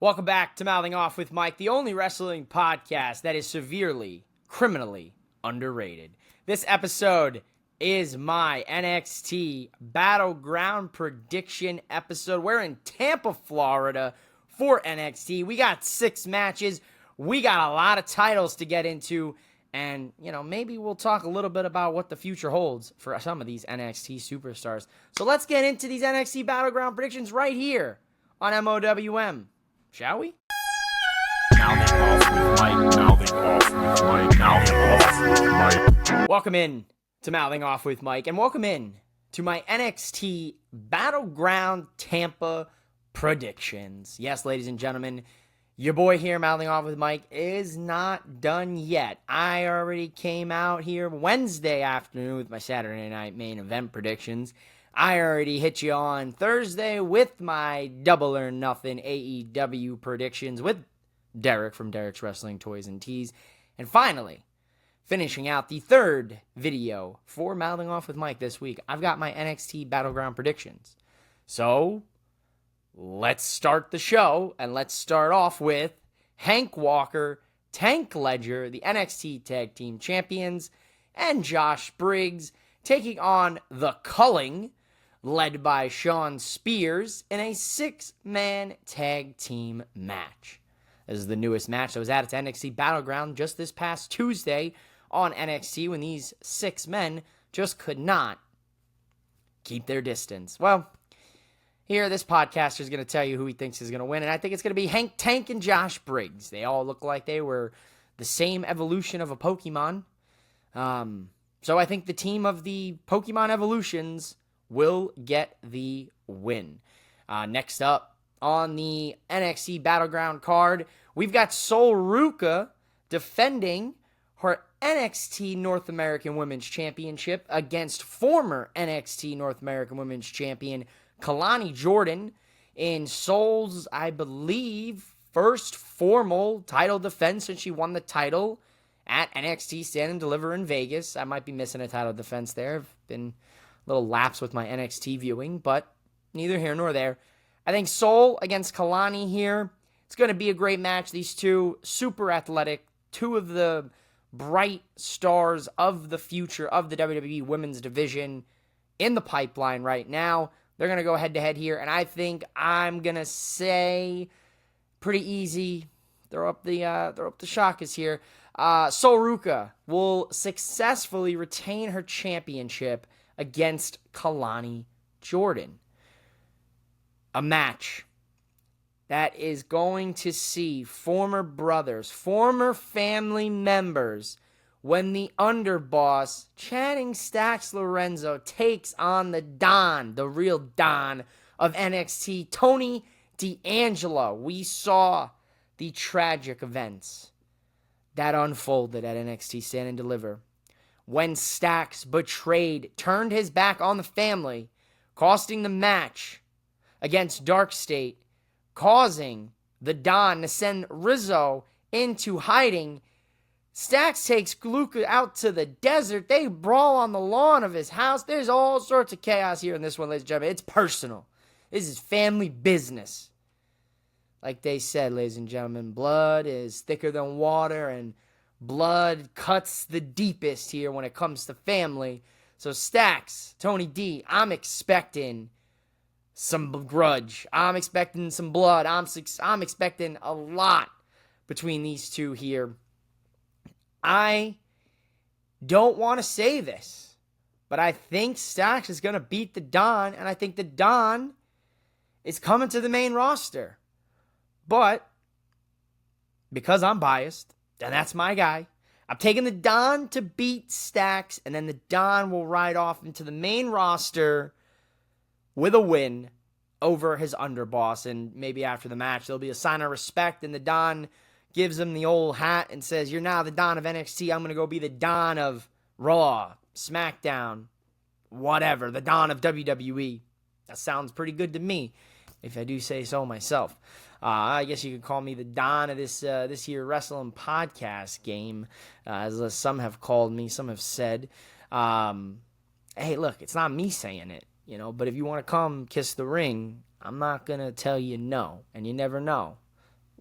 Welcome back to Mouthing Off with Mike, the only wrestling podcast that is severely, criminally underrated. This episode is my NXT Battleground prediction episode. We're in Tampa, Florida for NXT. We got 6 matches. We got a lot of titles to get into. And, maybe we'll talk a little bit about what the future holds for some of these NXT superstars. So let's get into these NXT Battleground predictions right here on MOWM. Shall we? Mouthing off with Mike. Welcome in to Mouthing Off with Mike, and welcome in to my NXT Battleground Tampa predictions. Yes, ladies and gentlemen, your boy here, Mouthing Off with Mike, is not done yet. I already came out here Wednesday afternoon with my Saturday night main event predictions. I already hit you on Thursday with my Double or Nothing AEW predictions with Derek from Derek's Wrestling Toys and Tees. And finally, finishing out the third video for Mouthing Off with Mike this week, I've got my NXT Battleground predictions. So, let's start the show, and let's start off with Hank Walker, Tank Ledger, the NXT Tag Team Champions, and Josh Briggs taking on The Culling, led by Shawn Spears, in a 6-man tag team match. This is the newest match that was added to NXT Battleground just this past Tuesday on NXT when these 6 men just could not keep their distance. Well, here, this podcaster is going to tell you who he thinks is going to win, and I think it's going to be Hank, Tank, and Josh Briggs. They all look like they were the same evolution of a Pokemon. So I think the team of the Pokemon evolutions will get the win. Next up on the NXT Battleground card, we've got Sol Ruca defending her NXT North American Women's Championship against former NXT North American Women's Champion Kalani Jordan in Sol's, I believe, first formal title defense since she won the title at NXT Stand and Deliver in Vegas. I might be missing a title defense there. I've been a little lapse with my NXT viewing, but neither here nor there. I think Sol against Kalani here. It's going to be a great match. These two super athletic, two of the bright stars of the future of the WWE Women's Division in the pipeline right now. They're going to go head-to-head here, and I think I'm going to say pretty easy. Throw up the shockers here. Sol Ruca will successfully retain her championship against Kalani Jordan. A match that is going to see former brothers, former family members, when the underboss, Channing Stacks Lorenzo, takes on the Don, the real Don of NXT, Tony D'Angelo. We saw the tragic events that unfolded at NXT Stand and Deliver when Stacks betrayed, turned his back on the family, costing the match against Dark State, causing the Don to send Rizzo into hiding. Stacks takes Luca out to the desert. They brawl on the lawn of his house. There's all sorts of chaos here in this one, ladies and gentlemen. It's personal. This is family business. Like they said, ladies and gentlemen, blood is thicker than water, and blood cuts the deepest here when it comes to family. So Stacks, Tony D, I'm expecting some grudge. I'm expecting some blood. I'm expecting a lot between these two here. I don't want to say this, but I think Stacks is going to beat the Don, and I think the Don is coming to the main roster. But because I'm biased, and that's my guy, I'm taking the Don to beat Stacks, and then the Don will ride off into the main roster with a win over his underboss. And maybe after the match, there'll be a sign of respect, and the Don gives him the old hat and says, "You're now the Don of NXT. I'm going to go be the Don of Raw, SmackDown, whatever, the Don of WWE." That sounds pretty good to me, if I do say so myself. I guess you could call me the Don of this here wrestling podcast game, as some have called me, some have said. Hey, look, it's not me saying it, but if you want to come kiss the ring, I'm not going to tell you no, and you never know.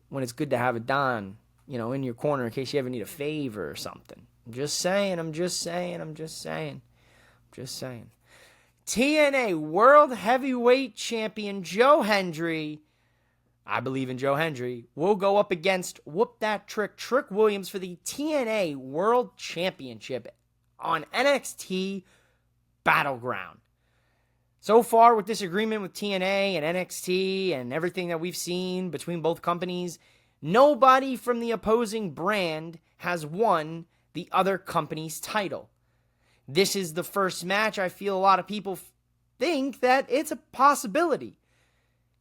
when it's good to have a Don, in your corner in case you ever need a favor or something. I'm just saying. TNA World Heavyweight Champion Joe Hendry, I believe in Joe Hendry, will go up against Whoop That Trick Williams for the TNA World Championship on NXT Battleground. So far, with this agreement with TNA and NXT and everything that we've seen between both companies, nobody from the opposing brand has won the other company's title. This is the first match. I feel a lot of people think that it's a possibility.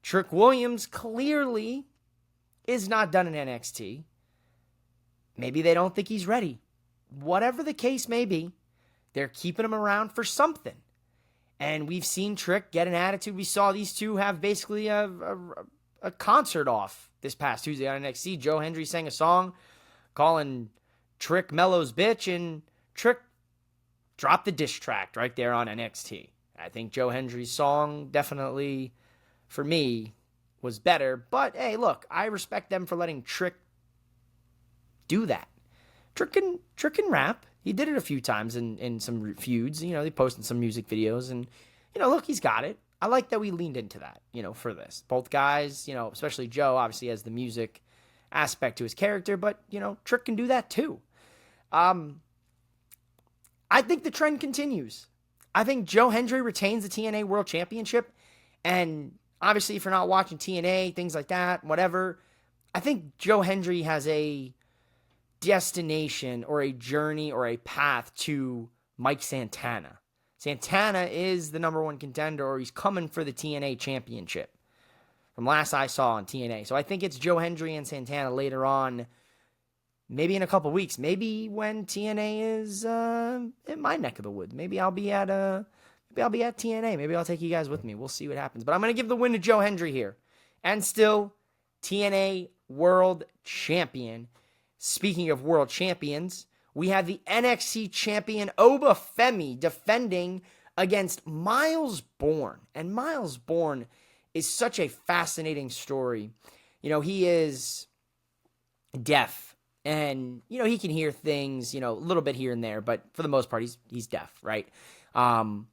Trick Williams clearly is not done in NXT. Maybe they don't think he's ready. Whatever the case may be, they're keeping him around for something. And we've seen Trick get an attitude. We saw these two have basically a concert off this past Tuesday on NXT. Joe Hendry sang a song calling Trick Mello's bitch, and Trick dropped the diss track right there on NXT. I think Joe Hendry's song definitely, for me, was better. But, hey, look, I respect them for letting Trick do that. Trick can rap. He did it a few times in some feuds. They posted some music videos. And, look, he's got it. I like that we leaned into that, for this. Both guys, especially Joe, obviously has the music aspect to his character. But, Trick can do that too. I think the trend continues. I think Joe Hendry retains the TNA World Championship. And obviously, if you're not watching TNA, things like that, whatever, I think Joe Hendry has a destination or a journey or a path to Mike Santana. Santana is the number one contender, or he's coming for the TNA Championship from last I saw on TNA. So I think it's Joe Hendry and Santana later on, maybe in a couple weeks, maybe when TNA is in my neck of the woods. Maybe I'll be at TNA. Maybe I'll take you guys with me. We'll see what happens. But I'm going to give the win to Joe Hendry here. And still, TNA World Champion. Speaking of world champions, we have the NXT champion Obafemi defending against Miles Bourne. And Miles Bourne is such a fascinating story. He is deaf. And, he can hear things, a little bit here and there. But for the most part, he's deaf, right? And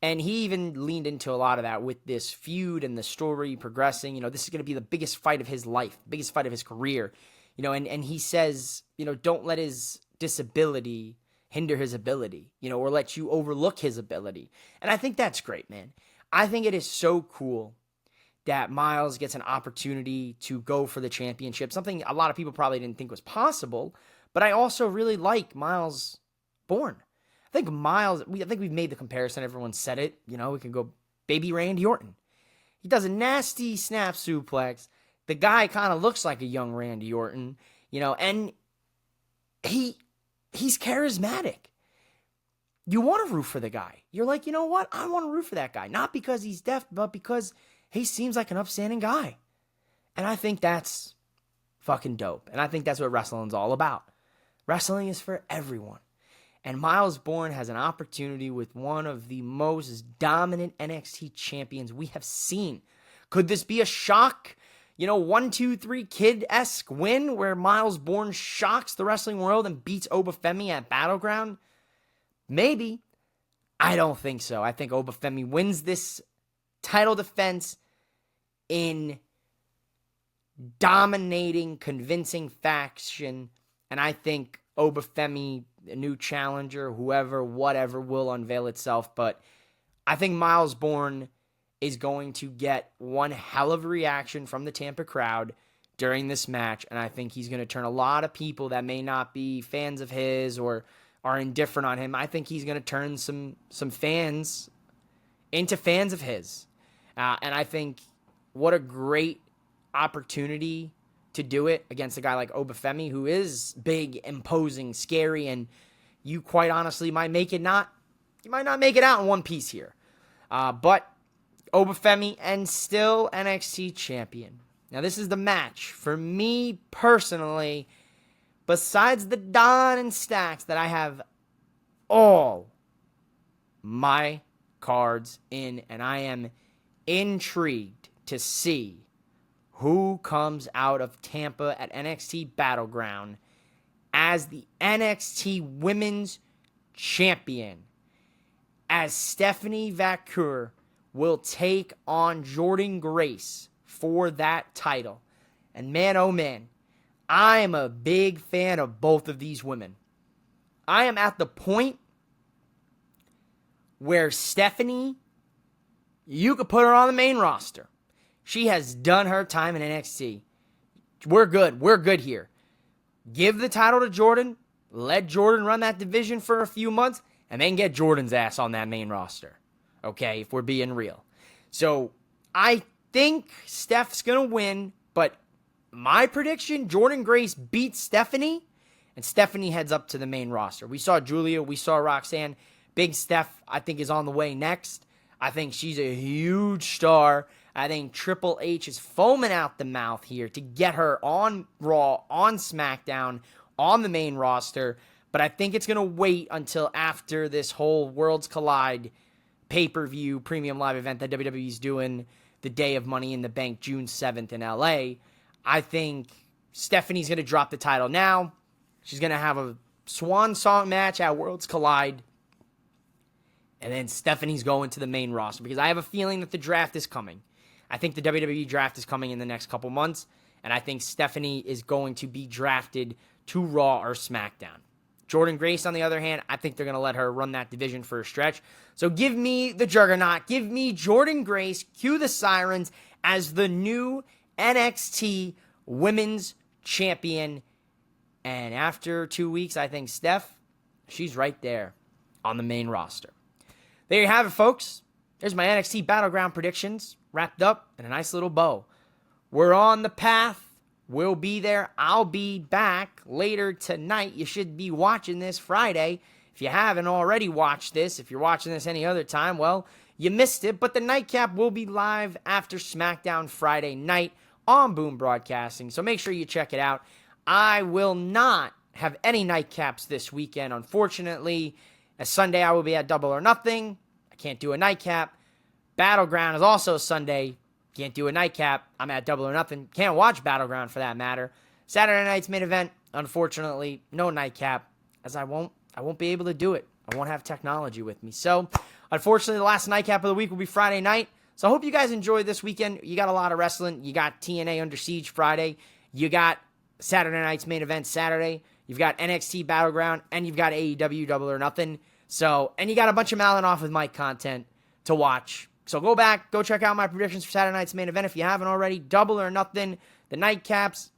he even leaned into a lot of that with this feud and the story progressing. This is going to be the biggest fight of his life, biggest fight of his career. And he says, don't let his disability hinder his ability, or let you overlook his ability. And I think that's great, man. I think it is so cool that Miles gets an opportunity to go for the championship, something a lot of people probably didn't think was possible. But I also really like Miles Bourne. I think we've made the comparison. Everyone said it. We can go baby Randy Orton. He does a nasty snap suplex. The guy kind of looks like a young Randy Orton, and he's charismatic. You want to root for the guy. You're like, you know what? I want to root for that guy. Not because he's deaf, but because he seems like an upstanding guy. And I think that's fucking dope. And I think that's what wrestling's all about. Wrestling is for everyone. And Miles Bourne has an opportunity with one of the most dominant NXT champions we have seen. Could this be a shock? 1, 2, 3 kid-esque win where Miles Bourne shocks the wrestling world and beats Obafemi at Battleground? Maybe. I don't think so. I think Obafemi wins this title defense in dominating, convincing fashion. And I think Obafemi, a new challenger, whoever, whatever, will unveil itself. But I think Miles Bourne is going to get one hell of a reaction from the Tampa crowd during this match. And I think he's going to turn a lot of people that may not be fans of his or are indifferent on him. I think he's going to turn some fans into fans of his. And I think what a great opportunity to do it against a guy like Obafemi, who is big, imposing, scary, and you quite honestly might not make it out in one piece here. But Obafemi and still NXT champion. Now, this is the match for me personally, besides the Don and Stacks, that I have all my cards in, and I am intrigued to see who comes out of Tampa at NXT Battleground as the NXT Women's Champion, as Stephanie Vaquer will take on Jordynne Grace for that title. And man, oh man, I am a big fan of both of these women. I am at the point where Stephanie, you could put her on the main roster. She has done her time in NXT. We're good. We're good here. Give the title to Jordynne. Let Jordynne run that division for a few months, and then get Jordynne's ass on that main roster. Okay, if we're being real. So, I think Steph's going to win, but my prediction, Jordynne Grace beats Stephanie, and Stephanie heads up to the main roster. We saw Julia, we saw Roxanne. Big Steph, I think, is on the way next. I think she's a huge star. I think Triple H is foaming out the mouth here to get her on Raw, on SmackDown, on the main roster. But I think it's going to wait until after this whole Worlds Collide pay-per-view premium live event that WWE's doing the day of Money in the Bank, June 7th in LA. I think Stephanie's going to drop the title now. She's going to have a swan song match at Worlds Collide. And then Stephanie's going to the main roster because I have a feeling that the draft is coming. I think the WWE draft is coming in the next couple months, and I think Stephanie is going to be drafted to Raw or SmackDown. Jordynne Grace, on the other hand, I think they're going to let her run that division for a stretch. So give me the Juggernaut. Give me Jordynne Grace, cue the sirens, as the new NXT Women's Champion. And after 2 weeks, I think Steph, she's right there on the main roster. There you have it, folks. There's my NXT Battleground predictions wrapped up in a nice little bow. We're on the path. We'll be there. I'll be back later tonight. You should be watching this Friday. If you haven't already watched this, if you're watching this any other time, well, you missed it. But the nightcap will be live after SmackDown Friday night on Boom Broadcasting. So make sure you check it out. I will not have any nightcaps this weekend, unfortunately. As Sunday, I will be at Double or Nothing. I can't do a nightcap. Battleground is also Sunday. Can't do a nightcap. I'm at Double or Nothing. Can't watch Battleground for that matter. Saturday night's main event, unfortunately, no nightcap, as I won't be able to do it. I won't have technology with me. So, unfortunately, the last nightcap of the week will be Friday night. So I hope you guys enjoyed this weekend. You got a lot of wrestling. You got TNA Under Siege Friday. You got Saturday night's main event Saturday. You've got NXT Battleground, and you've got AEW Double or Nothing. So, and you got a bunch of Malin Off with Mike content to watch. So go back, go check out my predictions for Saturday night's main event if you haven't already. Double or Nothing, the nightcaps.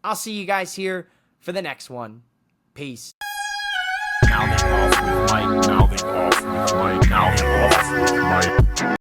I'll see you guys here for the next one. Peace. Now they off with Mike.